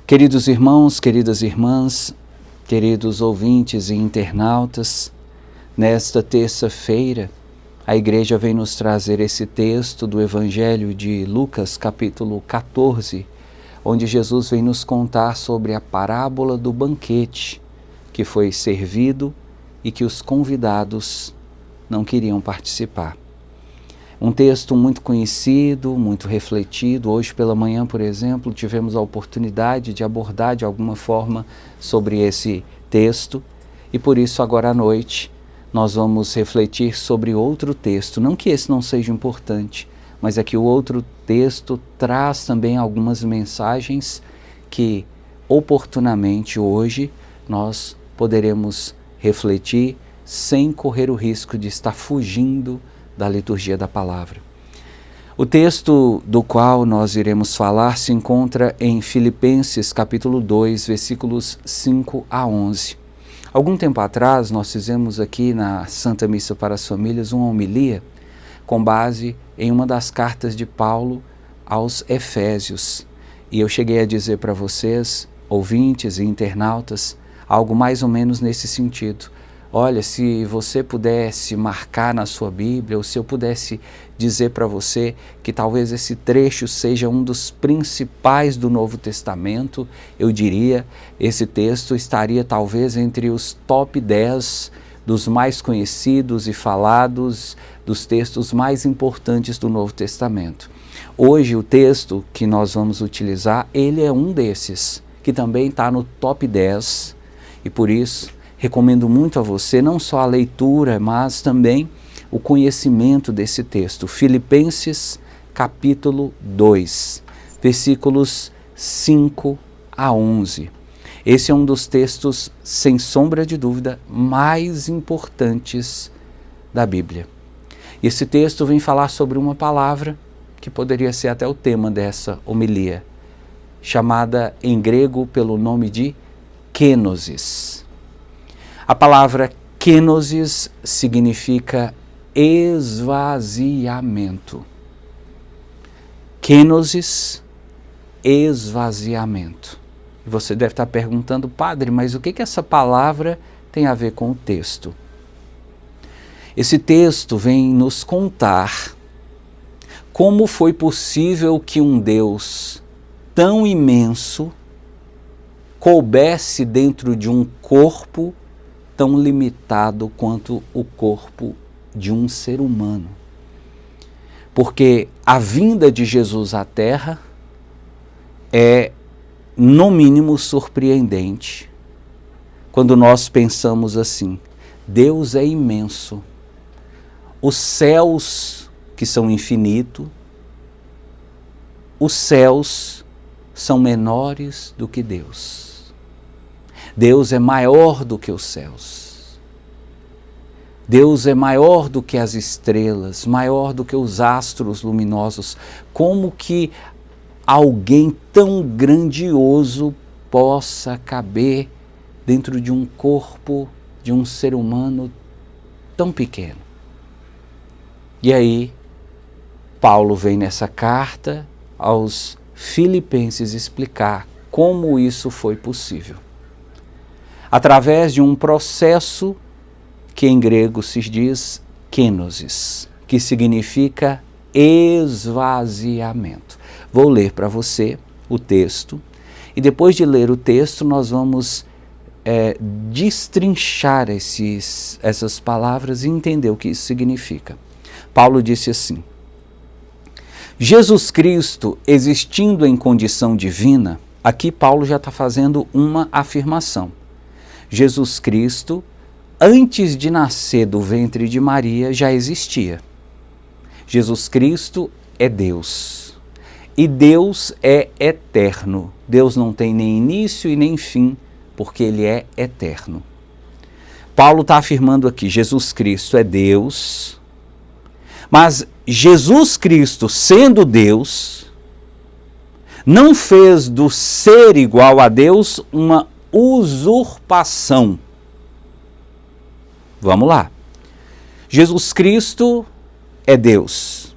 Queridos irmãos, queridas irmãs, queridos ouvintes e internautas, nesta terça-feira, a igreja vem nos trazer esse texto do Evangelho de Lucas, capítulo 14, onde Jesus vem nos contar sobre a parábola do banquete que foi servido e que os convidados não queriam participar. Um texto muito conhecido, muito refletido. Hoje pela manhã, por exemplo, tivemos a oportunidade de abordar de alguma forma sobre esse texto e por isso agora à noite nós vamos refletir sobre outro texto. Não que esse não seja importante, mas é que o outro texto traz também algumas mensagens que oportunamente hoje nós poderemos refletir sem correr o risco de estar fugindo da liturgia da palavra. O texto do qual nós iremos falar se encontra em Filipenses capítulo 2, versículos 5 a 11. Algum tempo atrás nós fizemos aqui na Santa Missa para as Famílias uma homilia com base em uma das cartas de Paulo aos Efésios. E eu cheguei a dizer para vocês, ouvintes e internautas, algo mais ou menos nesse sentido. Olha, se você pudesse marcar na sua Bíblia, ou se eu pudesse dizer para você que talvez esse trecho seja um dos principais do Novo Testamento, eu diria, esse texto estaria talvez entre os top 10 dos mais conhecidos e falados, dos textos mais importantes do Novo Testamento. Hoje o texto que nós vamos utilizar, ele é um desses, que também está no top 10, e por isso recomendo muito a você não só a leitura, mas também o conhecimento desse texto. Filipenses capítulo 2, versículos 5 a 11. Esse é um dos textos, sem sombra de dúvida, mais importantes da Bíblia. Esse texto vem falar sobre uma palavra que poderia ser até o tema dessa homilia, chamada em grego pelo nome de kenosis. A palavra kenosis significa esvaziamento. Kenosis, esvaziamento. E você deve estar perguntando, padre, mas o que essa palavra tem a ver com o texto? Esse texto vem nos contar como foi possível que um Deus tão imenso coubesse dentro de um corpo tão limitado quanto o corpo de um ser humano. Porque a vinda de Jesus à Terra é, no mínimo, surpreendente quando nós pensamos assim: Deus é imenso, os céus que são infinitos, os céus são menores do que Deus. Deus é maior do que os céus. Deus é maior do que as estrelas, maior do que os astros luminosos. Como que alguém tão grandioso possa caber dentro de um corpo de um ser humano tão pequeno? E aí, Paulo vem nessa carta aos Filipenses explicar como isso foi possível. Através de um processo que em grego se diz kenosis, que significa esvaziamento. Vou ler para você o texto e depois de ler o texto nós vamos destrinchar essas palavras e entender o que isso significa. Paulo disse assim: Jesus Cristo, existindo em condição divina, aqui Paulo já está fazendo uma afirmação. Jesus Cristo, antes de nascer do ventre de Maria, já existia. Jesus Cristo é Deus. E Deus é eterno. Deus não tem nem início e nem fim, porque Ele é eterno. Paulo está afirmando aqui, Jesus Cristo é Deus, mas Jesus Cristo, sendo Deus, não fez do ser igual a Deus uma usurpação. Vamos lá. Jesus Cristo é Deus.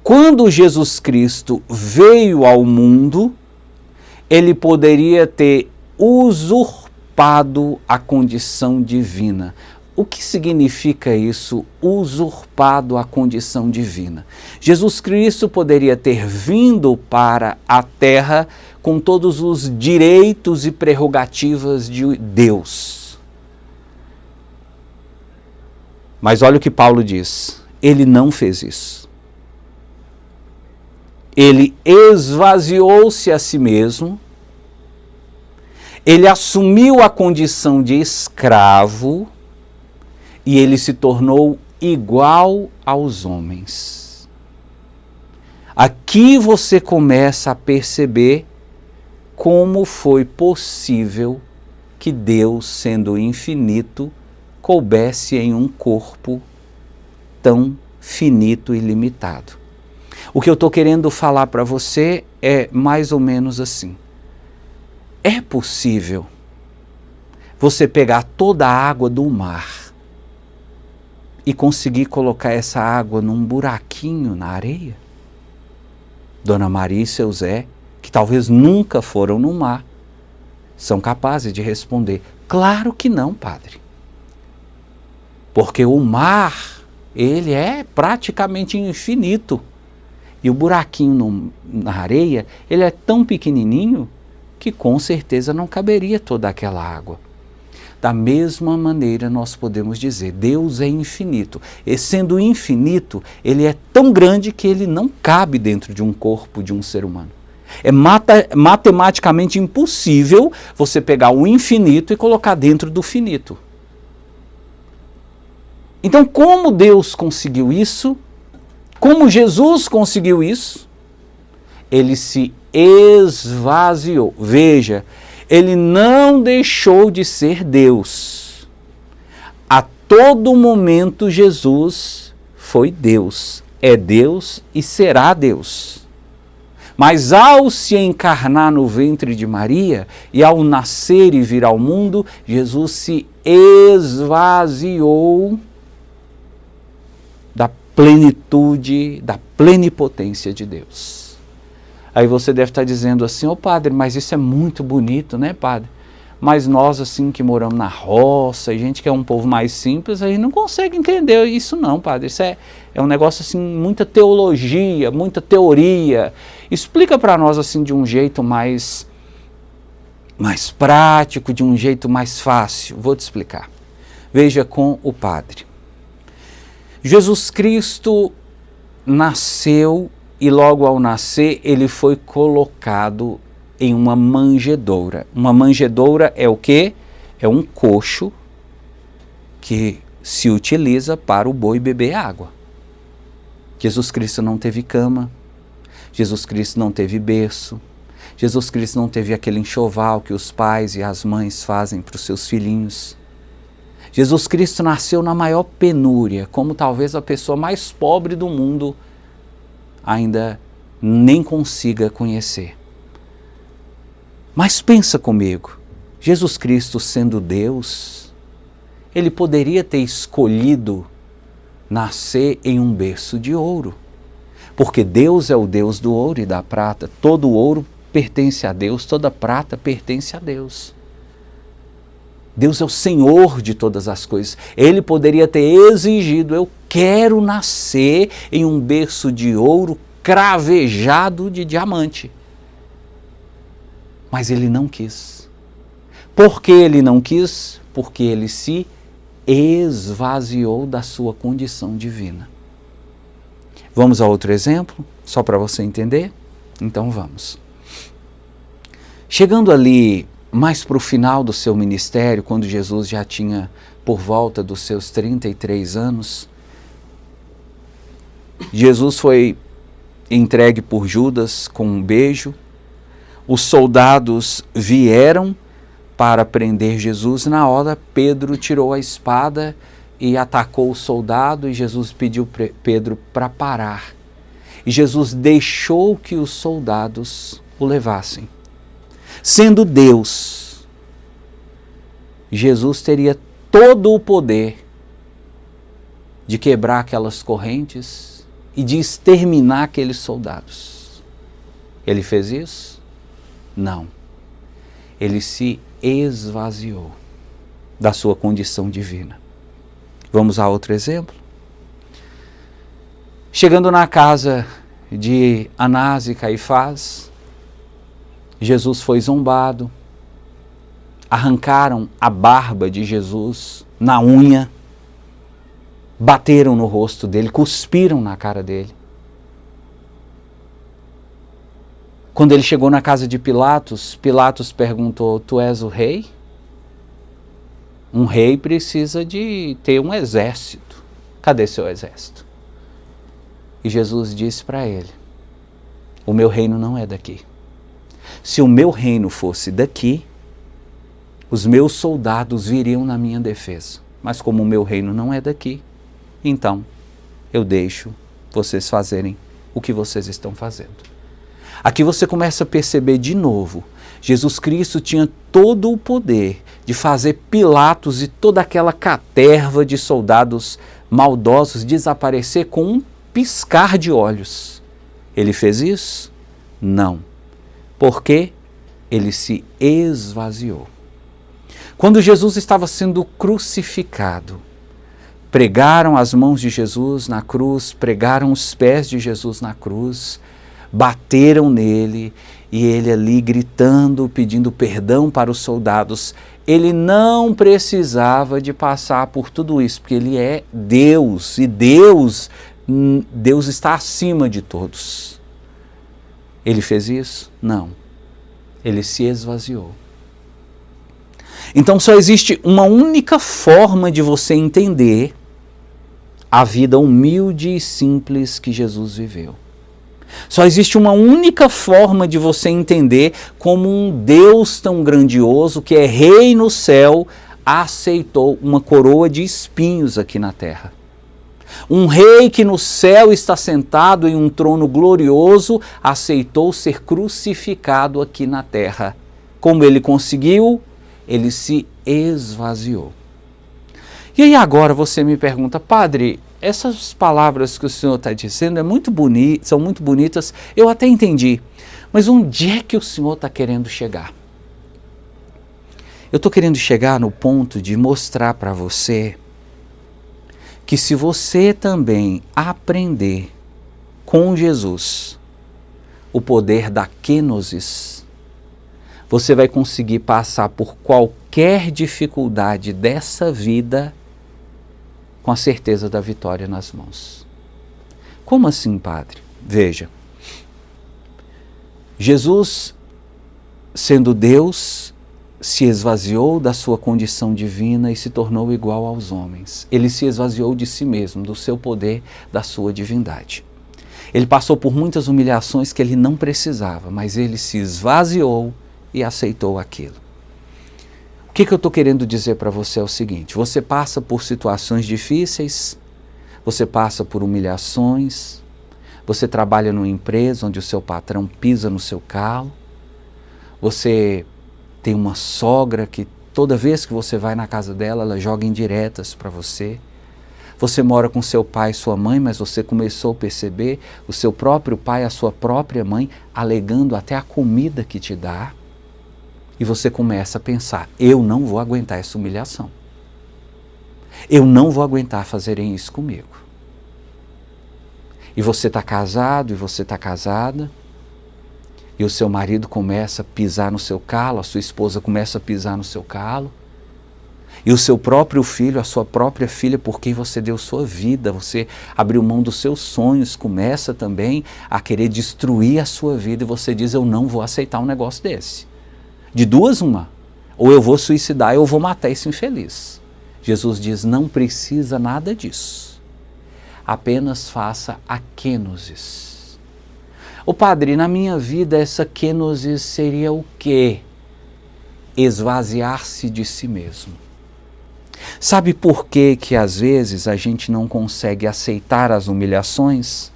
Quando Jesus Cristo veio ao mundo, ele poderia ter usurpado a condição divina. O que significa isso, usurpado a condição divina? Jesus Cristo poderia ter vindo para a terra com todos os direitos e prerrogativas de Deus. Mas olha o que Paulo diz, ele não fez isso. Ele esvaziou-se a si mesmo, ele assumiu a condição de escravo e ele se tornou igual aos homens. Aqui você começa a perceber como foi possível que Deus, sendo infinito, coubesse em um corpo tão finito e limitado. O que eu estou querendo falar para você é mais ou menos assim. É possível você pegar toda a água do mar e conseguir colocar essa água num buraquinho na areia? Dona Maria e seu Zé, que talvez nunca foram no mar, são capazes de responder, claro que não, padre. Porque o mar, ele é praticamente infinito. E o buraquinho na areia, ele é tão pequenininho que com certeza não caberia toda aquela água. Da mesma maneira nós podemos dizer, Deus é infinito. E sendo infinito, ele é tão grande que ele não cabe dentro de um corpo de um ser humano. É matematicamente impossível você pegar o infinito e colocar dentro do finito. Então, como Deus conseguiu isso? Como Jesus conseguiu isso? Ele se esvaziou. Veja, ele não deixou de ser Deus. A todo momento Jesus foi Deus. É Deus e será Deus. Mas ao se encarnar no ventre de Maria e ao nascer e vir ao mundo, Jesus se esvaziou da plenitude, da plenipotência de Deus. Aí você deve estar dizendo assim, ô padre, mas isso é muito bonito, né, padre? Mas nós, assim, que moramos na roça, e gente que é um povo mais simples, aí não consegue entender isso não, padre. Isso é um negócio, assim, muita teologia, muita teoria. Explica para nós, assim, de um jeito mais prático, de um jeito mais fácil. Vou te explicar. Veja com o padre. Jesus Cristo nasceu e logo ao nascer ele foi colocado em uma manjedoura. Uma manjedoura é o quê? É um cocho que se utiliza para o boi beber água. Jesus Cristo não teve cama, Jesus Cristo não teve berço, Jesus Cristo não teve aquele enxoval que os pais e as mães fazem para os seus filhinhos. Jesus Cristo nasceu na maior penúria, como talvez a pessoa mais pobre do mundo ainda nem consiga conhecer. Mas pensa comigo, Jesus Cristo sendo Deus, ele poderia ter escolhido nascer em um berço de ouro, porque Deus é o Deus do ouro e da prata, todo ouro pertence a Deus, toda prata pertence a Deus. Deus é o Senhor de todas as coisas. Ele poderia ter exigido, eu quero nascer em um berço de ouro cravejado de diamante. Mas ele não quis. Por que ele não quis? Porque ele se esvaziou da sua condição divina. Vamos a outro exemplo, só para você entender? Então vamos. Chegando ali mais para o final do seu ministério, quando Jesus já tinha por volta dos seus 33 anos, Jesus foi entregue por Judas com um beijo. Os soldados vieram para prender Jesus. Na hora, Pedro tirou a espada e atacou o soldado, e Jesus pediu Pedro para parar. E Jesus deixou que os soldados o levassem. Sendo Deus, Jesus teria todo o poder de quebrar aquelas correntes e de exterminar aqueles soldados. Ele fez isso? Não. Ele se esvaziou da sua condição divina. Vamos a outro exemplo? Chegando na casa de Anás e Caifás, Jesus foi zombado, arrancaram a barba de Jesus na unha, bateram no rosto dele, cuspiram na cara dele. Quando ele chegou na casa de Pilatos, Pilatos perguntou: tu és o rei? Um rei precisa de ter um exército. Cadê seu exército? E Jesus disse para ele: o meu reino não é daqui. Se o meu reino fosse daqui, os meus soldados viriam na minha defesa. Mas como o meu reino não é daqui, então eu deixo vocês fazerem o que vocês estão fazendo. Aqui você começa a perceber de novo, Jesus Cristo tinha todo o poder de fazer Pilatos e toda aquela caterva de soldados maldosos desaparecer com um piscar de olhos. Ele fez isso? Não. Porque ele se esvaziou. Quando Jesus estava sendo crucificado, pregaram as mãos de Jesus na cruz, pregaram os pés de Jesus na cruz, bateram nele e ele ali gritando, pedindo perdão para os soldados. Ele não precisava de passar por tudo isso, porque ele é Deus e Deus está acima de todos. Ele fez isso? Não. Ele se esvaziou. Então só existe uma única forma de você entender a vida humilde e simples que Jesus viveu. Só existe uma única forma de você entender como um Deus tão grandioso, que é rei no céu, aceitou uma coroa de espinhos aqui na terra. Um rei que no céu está sentado em um trono glorioso, aceitou ser crucificado aqui na terra. Como ele conseguiu? Ele se esvaziou. E aí agora você me pergunta: padre, essas palavras que o senhor está dizendo são muito bonitas, eu até entendi, mas onde é que o senhor está querendo chegar? Eu estou querendo chegar no ponto de mostrar para você que se você também aprender com Jesus o poder da kenosis, você vai conseguir passar por qualquer dificuldade dessa vida com a certeza da vitória nas mãos. Como assim, padre? Veja, Jesus, sendo Deus, se esvaziou da sua condição divina e se tornou igual aos homens. Ele se esvaziou de si mesmo, do seu poder, da sua divindade. Ele passou por muitas humilhações que ele não precisava, mas ele se esvaziou e aceitou aquilo. O que eu estou querendo dizer para você é o seguinte: você passa por situações difíceis, você passa por humilhações, você trabalha numa empresa onde o seu patrão pisa no seu calo, você tem uma sogra que toda vez que você vai na casa dela, ela joga indiretas para você. Você mora com seu pai e sua mãe, mas você começou a perceber o seu próprio pai, a sua própria mãe, alegando até a comida que te dá. E você começa a pensar: eu não vou aguentar essa humilhação. Eu não vou aguentar fazerem isso comigo. E você está casado e você está casada, e o seu marido começa a pisar no seu calo, a sua esposa começa a pisar no seu calo, e o seu próprio filho, a sua própria filha, por quem você deu sua vida, você abriu mão dos seus sonhos, começa também a querer destruir a sua vida, e você diz: eu não vou aceitar um negócio desse. De duas, uma. Ou eu vou suicidar, ou eu vou matar esse infeliz. Jesus diz: não precisa nada disso. Apenas faça a kenosis. Ô padre, na minha vida essa kenosis seria o quê? Esvaziar-se de si mesmo. Sabe por que às vezes a gente não consegue aceitar as humilhações?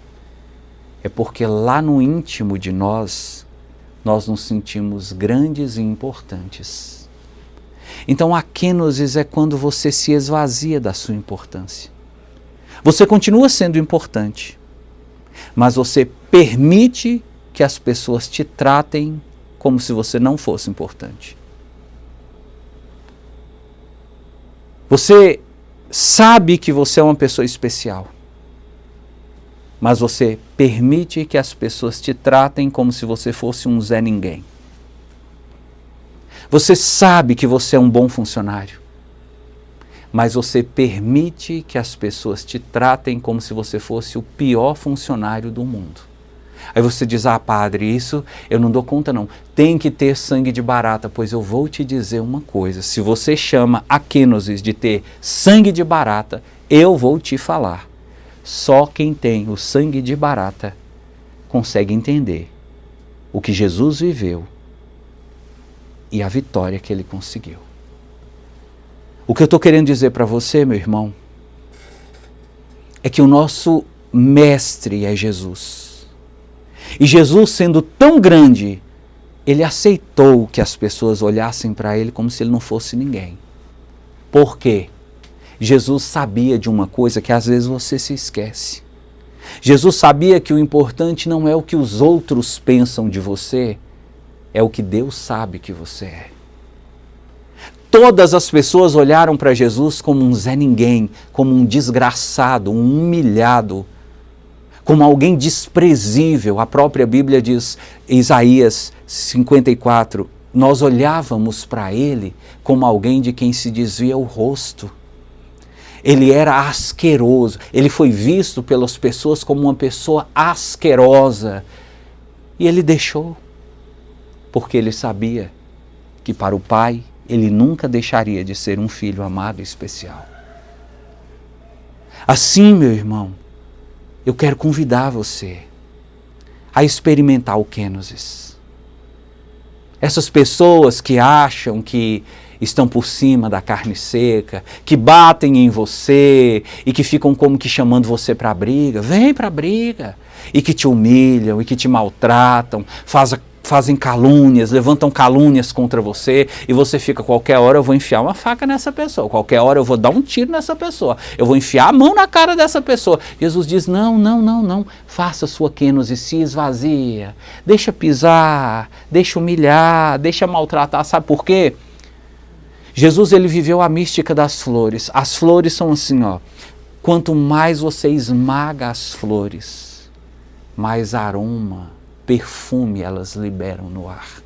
É porque lá no íntimo de nós nos sentimos grandes e importantes. Então a kenosis é quando você se esvazia da sua importância. Você continua sendo importante, mas você permite que as pessoas te tratem como se você não fosse importante. Você sabe que você é uma pessoa especial, mas você permite que as pessoas te tratem como se você fosse um Zé Ninguém. Você sabe que você é um bom funcionário, mas você permite que as pessoas te tratem como se você fosse o pior funcionário do mundo. Aí você diz, padre, isso eu não dou conta não, tem que ter sangue de barata. Pois eu vou te dizer uma coisa, se você chama a kenosis de ter sangue de barata, eu vou te falar, só quem tem o sangue de barata consegue entender o que Jesus viveu e a vitória que ele conseguiu. O que eu estou querendo dizer para você, meu irmão, é que o nosso mestre é Jesus. E Jesus, sendo tão grande, ele aceitou que as pessoas olhassem para ele como se ele não fosse ninguém. Por quê? Jesus sabia de uma coisa que às vezes você se esquece. Jesus sabia que o importante não é o que os outros pensam de você, é o que Deus sabe que você é. Todas as pessoas olharam para Jesus como um Zé Ninguém, como um desgraçado, um humilhado, como alguém desprezível. A própria Bíblia diz, Isaías 54, nós olhávamos para ele como alguém de quem se desvia o rosto. Ele era asqueroso, ele foi visto pelas pessoas como uma pessoa asquerosa. E ele deixou, porque ele sabia que para o Pai ele nunca deixaria de ser um filho amado e especial. Assim, meu irmão, eu quero convidar você a experimentar o kenosis. Essas pessoas que acham que estão por cima da carne seca, que batem em você e que ficam como que chamando você para a briga, vem para a briga, e que te humilham e que te maltratam, fazem calúnias, levantam calúnias contra você e você fica, qualquer hora eu vou enfiar uma faca nessa pessoa, qualquer hora eu vou dar um tiro nessa pessoa, eu vou enfiar a mão na cara dessa pessoa. Jesus diz, não, faça a sua kenosis, se esvazia, deixa pisar, deixa humilhar, deixa maltratar. Sabe por quê? Jesus, ele viveu a mística das flores. As flores são assim, quanto mais você esmaga as flores, mais aroma, perfume elas liberam no ar.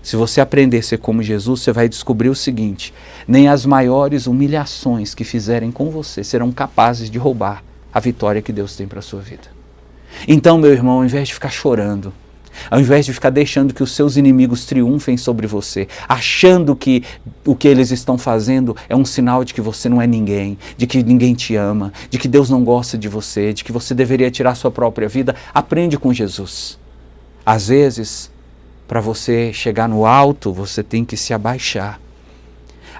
Se você aprender a ser como Jesus, você vai descobrir o seguinte, nem as maiores humilhações que fizerem com você serão capazes de roubar a vitória que Deus tem para a sua vida. Então, meu irmão, ao invés de ficar chorando, ao invés de ficar deixando que os seus inimigos triunfem sobre você, achando que o que eles estão fazendo é um sinal de que você não é ninguém, de que ninguém te ama, de que Deus não gosta de você, de que você deveria tirar sua própria vida, aprende com Jesus. Às vezes, para você chegar no alto, você tem que se abaixar.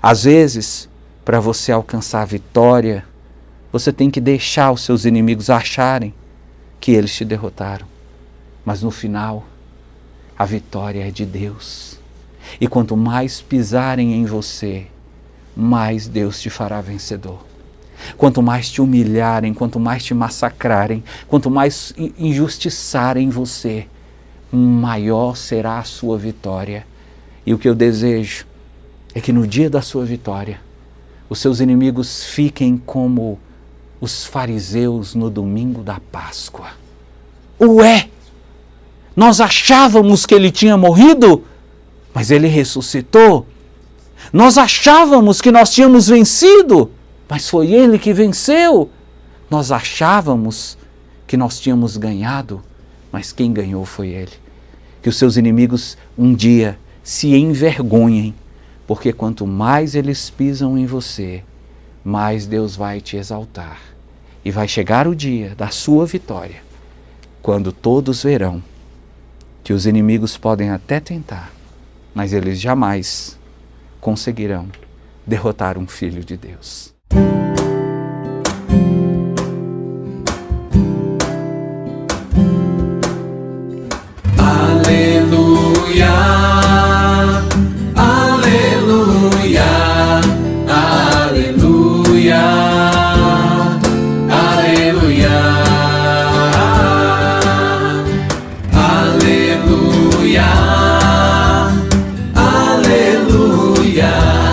Às vezes, para você alcançar a vitória, você tem que deixar os seus inimigos acharem que eles te derrotaram. Mas no final, a vitória é de Deus. E quanto mais pisarem em você, mais Deus te fará vencedor. Quanto mais te humilharem, quanto mais te massacrarem, quanto mais injustiçarem você, maior será a sua vitória. E o que eu desejo é que no dia da sua vitória, os seus inimigos fiquem como os fariseus no domingo da Páscoa. Ué! Nós achávamos que ele tinha morrido, mas ele ressuscitou. Nós achávamos que nós tínhamos vencido, mas foi ele que venceu. Nós achávamos que nós tínhamos ganhado, mas quem ganhou foi ele. Que os seus inimigos um dia se envergonhem, porque quanto mais eles pisam em você, mais Deus vai te exaltar. E vai chegar o dia da sua vitória, quando todos verão que os inimigos podem até tentar, mas eles jamais conseguirão derrotar um filho de Deus. Aleluia, aleluia, aleluia, aleluia, aleluia, aleluia.